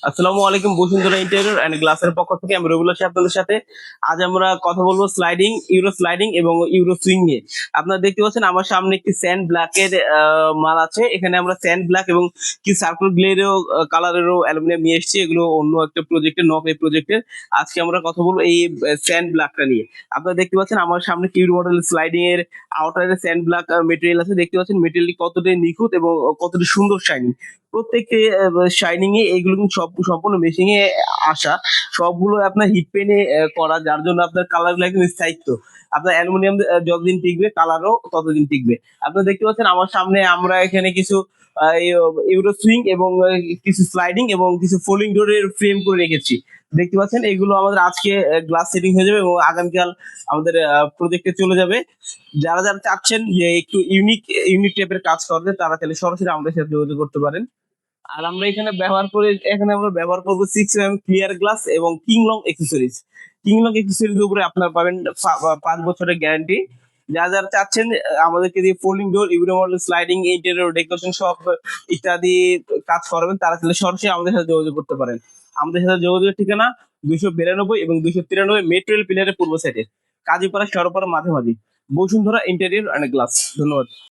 আসসালামু আলাইকুম। Bashundhara interior and গ্লাসের পক্ষ থেকে আমি রবিউল আছি আপনাদের সাথে। আজ আমরা কথা বলবো স্লাইডিং, ইউরো স্লাইডিং এবং ইউরো সুইং নিয়ে। আপনারা দেখতে পাচ্ছেন আমার সামনে একটি স্যান্ড ব্ল্যাক এর মাল আছে। এখানে আমরা স্যান্ড ব্ল্যাক এবং কি সার্কুলার গ্লেডেরও কালারেরও অ্যালুমিনিয়াম নিয়ে এসেছি। এগুলো অন্য একটা প্রজেক্টের, নকল প্রজেক্টের। আজকে আমরা কথা বলবো এই স্যান্ড ব্ল্যাকটা নিয়ে। আপনারা দেখতে পাচ্ছেন আমার সামনে কিউর মডেল স্লাইডিং এর আউটারে স্যান্ড ব্ল্যাক মেটেরিয়াল আছে। দেখতে পাচ্ছেন মেটেরিয়ালটি কতটা নিখুঁত এবং কতটা সুন্দর শাইনিং। প্রত্যেকটি শাইনিং এ এগুলো কিন্তু সব সম্পূর্ণ মেশিং এ আসা। সবগুলো আপনার হিট পেনে করা, যার জন্য আপনার কালার গুলো একদম স্থায়িত্ব। আপনার অ্যালুমিনিয়াম যতদিন টিকবে কালারও ততদিন টিকবে। আপনারা দেখতে পাচ্ছেন আমার সামনে আমরা এখানে কিছু ইউরো সুইং এবং কিছু স্লাইডিং এবং কিছু ফোল্ডিং ডোরের ফ্রেম করে রেখেছি। দেখতে পাচ্ছেন এগুলো আমাদের আজকে গ্লাস সেটিং হয়ে যাবে এবং আগামীকাল আমাদের প্রজেক্টে চলে যাবে। যারা যারা চাচ্ছেন যে একটু ইউনিক ইউনিক টাইপের কাজ করতে, তারা তাহলে সরাসরি আমাদের সাথে যোগাযোগ করতে পারেন। আর আমরা এখানে আমরা ব্যবহার করবো 6 mm ক্লিয়ার গ্লাস এবং কিংলং এক্সেসরিজ। কিংলং এক্সেসরিজ উপরে আপনারা পাবেন 5 বছরের গ্যারান্টি। যারা যারা চাচ্ছেন আমাদেরকে দিয়ে ফোল্ডিং ডোর, euro model, sliding, interior decoration সব ইত্যাদি কাজ করবেন, তারা তাহলে সরাসরি আমাদের সাথে যোগাযোগ করতে পারেন। আমাদের সাথে যোগাযোগের ঠিকানা 292 এবং 293 মেট্রোল পিলারের পূর্ব সাইডে, কাজীপাড়া সরপাড়া মাঝামাঝি, বসুন্ধরা ইন্টেরিয়র অ্যান্ড গ্লাস। ধন্যবাদ।